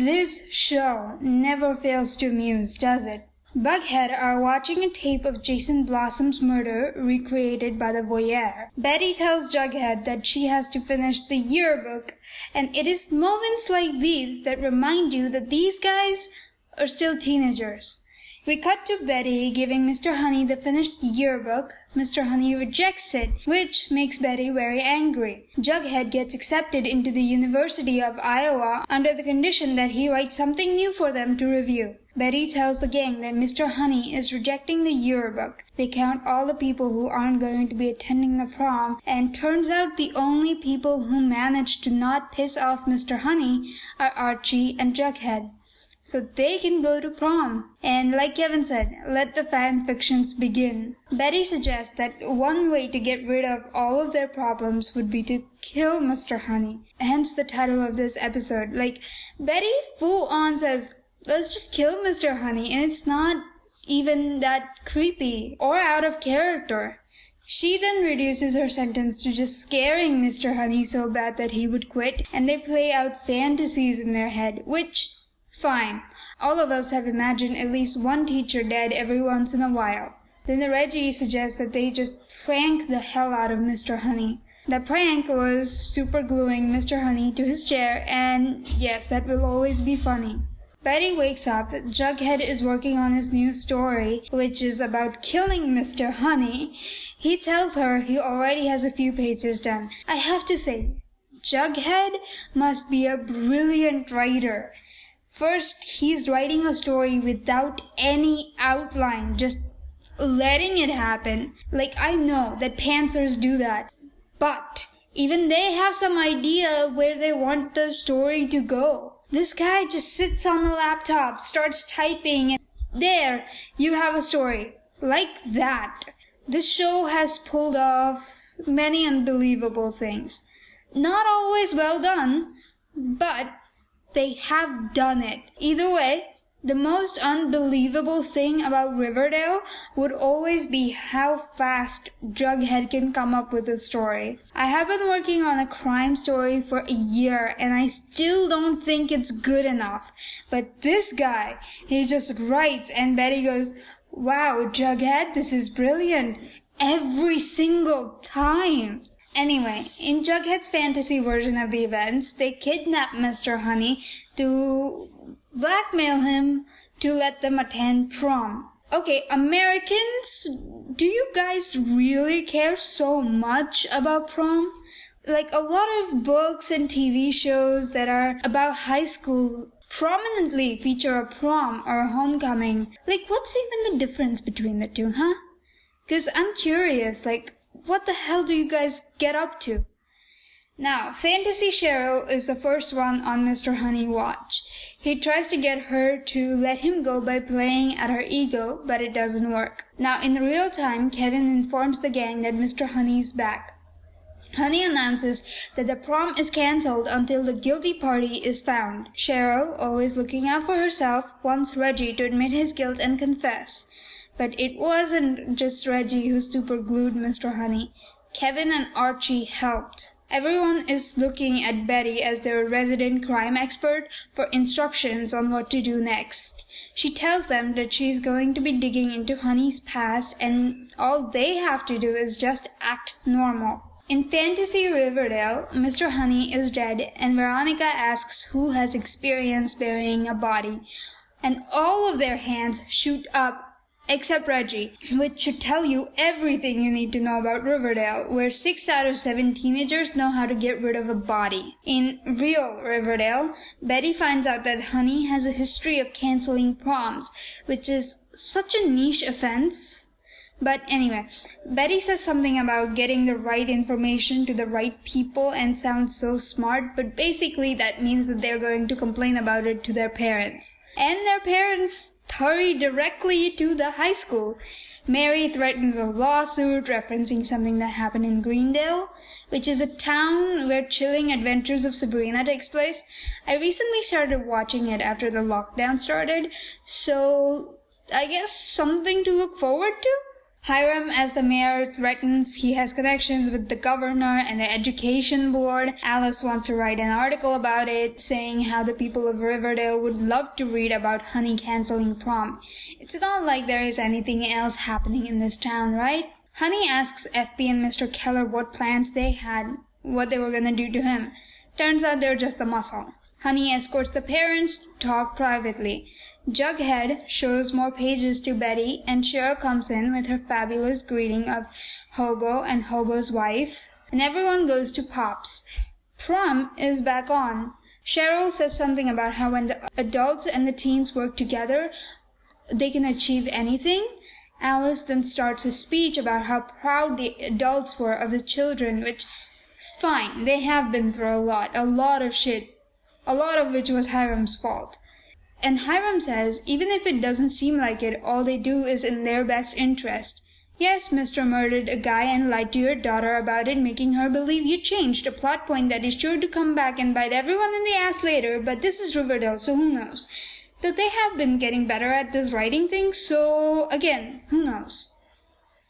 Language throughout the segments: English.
This show never fails to amuse, does it? Bughead are watching a tape of Jason Blossom's murder recreated by the voyeur. Betty tells Jughead that she has to finish the yearbook, and it is moments like these that remind you that these guys are still teenagers. We cut to Betty giving Mr. Honey the finished yearbook. Mr. Honey rejects it, which makes Betty very angry. Jughead gets accepted into the University of Iowa under the condition that he writes something new for them to review. Betty tells the gang that Mr. Honey is rejecting the yearbook. They count all the people who aren't going to be attending the prom, and turns out the only people who manage to not piss off Mr. Honey are Archie and Jughead. So they can go to prom. And like Kevin said, let the fan fictions begin. Betty suggests that one way to get rid of all of their problems would be to kill Mr. Honey. Hence the title of this episode. Betty full on says, let's just kill Mr. Honey, and it's not even that creepy or out of character. She then reduces her sentence to just scaring Mr. Honey so bad that he would quit, and they play out fantasies in their head, which, fine. All of us have imagined at least one teacher dead every once in a while. Then the Reggie suggests that they just prank the hell out of Mr. Honey. The prank was super gluing Mr. Honey to his chair, and yes, that will always be funny. Betty wakes up. Jughead is working on his new story, which is about killing Mr. Honey. He tells her he already has a few pages done. I have to say, Jughead must be a brilliant writer. First, he's writing a story without any outline, just letting it happen. I know that pantsers do that, but even they have some idea where they want the story to go. This guy just sits on the laptop, starts typing, and there, you have a story. Like that. This show has pulled off many unbelievable things. Not always well done, but they have done it. Either way, the most unbelievable thing about Riverdale would always be how fast Jughead can come up with a story. I have been working on a crime story for a year, and I still don't think it's good enough. But this guy, he just writes, and Betty goes, wow, Jughead, this is brilliant. Every single time. Anyway, in Jughead's fantasy version of the events, they kidnap Mr. Honey to blackmail him to let them attend prom. Okay, Americans, do you guys really care so much about prom? A lot of books and TV shows that are about high school prominently feature a prom or a homecoming. What's even the difference between the two, huh? 'Cause I'm curious, what the hell do you guys get up to? Now, Fantasy Cheryl is the first one on Mr. Honey watch. He tries to get her to let him go by playing at her ego, but it doesn't work. Now, in real time, Kevin informs the gang that Mr. Honey's back. Honey announces that the prom is cancelled until the guilty party is found. Cheryl, always looking out for herself, wants Reggie to admit his guilt and confess. But it wasn't just Reggie who superglued Mr. Honey. Kevin and Archie helped. Everyone is looking at Betty as their resident crime expert for instructions on what to do next. She tells them that she's going to be digging into Honey's past, and all they have to do is just act normal. In Fantasy Riverdale, Mr. Honey is dead, and Veronica asks who has experience burying a body. And all of their hands shoot up, except Reggie, which should tell you everything you need to know about Riverdale, where 6 out of 7 teenagers know how to get rid of a body. In real Riverdale, Betty finds out that Honey has a history of canceling proms, which is such a niche offense. But anyway, Betty says something about getting the right information to the right people and sounds so smart, but basically that means that they're going to complain about it to their parents. And their parents hurry directly to the high school. Mary threatens a lawsuit referencing something that happened in Greendale, which is a town where Chilling Adventures of Sabrina takes place. I recently started watching it after the lockdown started, so I guess something to look forward to? Hiram, as the mayor, threatens he has connections with the governor and the education board. Alice wants to write an article about it, saying how the people of Riverdale would love to read about Honey canceling prom. It's not like there is anything else happening in this town, right? Honey asks FP and Mr. Keller what plans they had, what they were gonna do to him. Turns out they're just a muscle. Honey escorts the parents to talk privately. Jughead shows more pages to Betty, and Cheryl comes in with her fabulous greeting of Hobo and Hobo's wife, and everyone goes to Pop's. Prom is back on. Cheryl says something about how when the adults and the teens work together, they can achieve anything. Alice then starts a speech about how proud the adults were of the children, which, fine, they have been through a lot of shit, a lot of which was Hiram's fault. And Hiram says, even if it doesn't seem like it, all they do is in their best interest. Yes, Mr. murdered a guy and lied to your daughter about it, making her believe you changed, a plot point that is sure to come back and bite everyone in the ass later, but this is Riverdale, so who knows? Though they have been getting better at this writing thing, so again, who knows?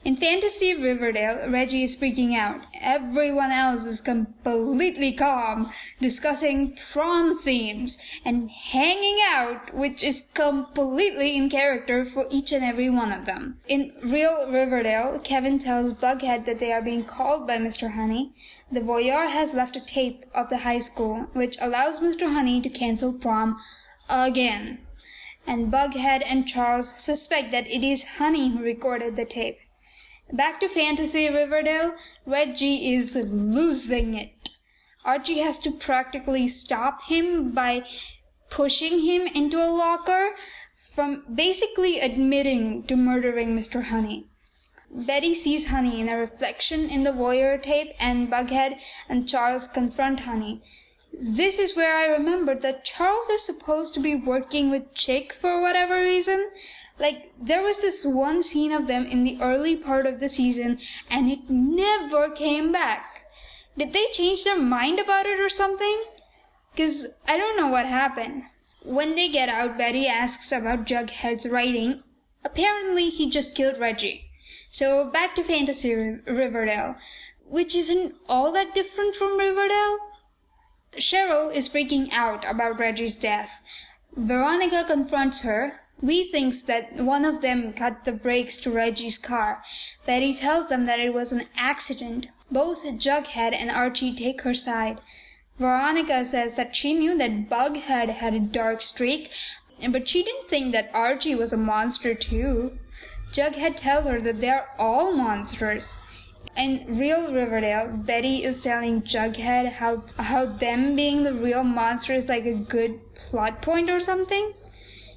In Fantasy Riverdale, Reggie is freaking out. Everyone else is completely calm, discussing prom themes and hanging out, which is completely in character for each and every one of them. In real Riverdale, Kevin tells Bughead that they are being called by Mr. Honey. The voyeur has left a tape of the high school, which allows Mr. Honey to cancel prom again. And Bughead and Charles suspect that it is Honey who recorded the tape. Back to Fantasy Riverdale, Reggie is losing it. Archie has to practically stop him by pushing him into a locker from basically admitting to murdering Mr. Honey. Betty sees Honey in a reflection in the voyeur tape, and Bughead and Charles confront Honey. This is where I remembered that Charles is supposed to be working with Chick for whatever reason. Like, there was this one scene of them in the early part of the season, and it never came back. Did they change their mind about it or something? 'Cause I don't know what happened. When they get out, Betty asks about Jughead's writing. Apparently, he just killed Reggie. So, back to Fantasy Riverdale, which isn't all that different from Riverdale. Cheryl is freaking out about Reggie's death. Veronica confronts her. Lee thinks that one of them cut the brakes to Reggie's car. Betty tells them that it was an accident. Both Jughead and Archie take her side. Veronica says that she knew that Bughead had a dark streak, but she didn't think that Archie was a monster too. Jughead tells her that they're all monsters. In real Riverdale, Betty is telling Jughead how them being the real monster is like a good plot point or something.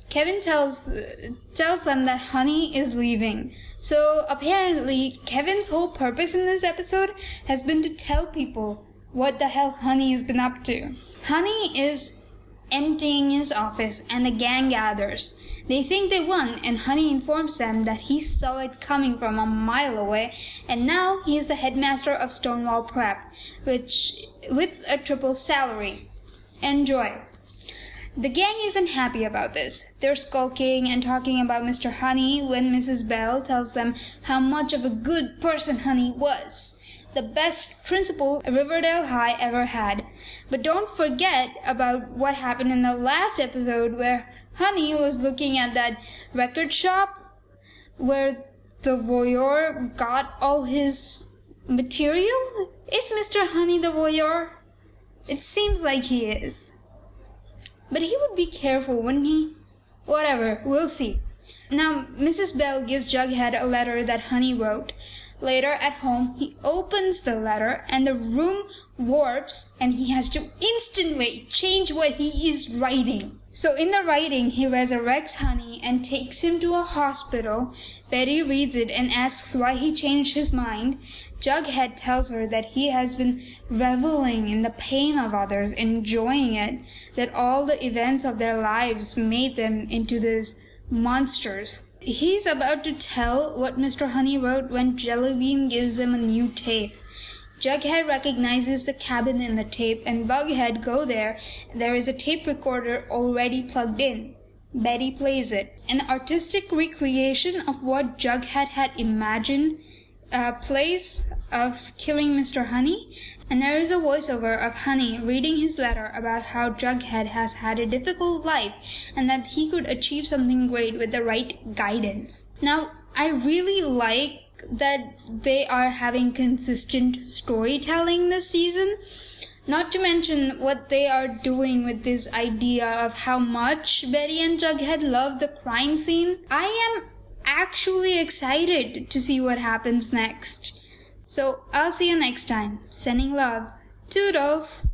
Kevin tells them that Honey is leaving. So apparently, Kevin's whole purpose in this episode has been to tell people what the hell Honey has been up to. Honey is emptying his office, and the gang gathers. They think they won, and Honey informs them that he saw it coming from a mile away, and now he is the headmaster of Stonewall Prep, with a triple salary. Enjoy. The gang isn't happy about this. They're skulking and talking about Mr. Honey when Mrs. Bell tells them how much of a good person Honey was. The best principal Riverdale High ever had. But don't forget about what happened in the last episode where Honey was looking at that record shop where the voyeur got all his material. Is Mr. Honey the voyeur? It seems like he is. But he would be careful, wouldn't he? Whatever, we'll see. Now, Mrs. Bell gives Jughead a letter that Honey wrote. Later, at home, he opens the letter and the room warps and he has to instantly change what he is writing. So in the writing, he resurrects Honey and takes him to a hospital. Betty reads it and asks why he changed his mind. Jughead tells her that he has been reveling in the pain of others, enjoying it, that all the events of their lives made them into these monsters. He's about to tell what Mr. Honey wrote when Jellybean gives them a new tape. Jughead recognizes the cabin in the tape, and Bughead go there. There is a tape recorder already plugged in. Betty plays it. An artistic recreation of what Jughead had imagined plays of killing Mr. Honey, and there is a voiceover of Honey reading his letter about how Jughead has had a difficult life and that he could achieve something great with the right guidance. Now, I really like that they are having consistent storytelling this season. Not to mention what they are doing with this idea of how much Betty and Jughead love the crime scene. I am actually excited to see what happens next. So I'll see you next time. Sending love. Toodles!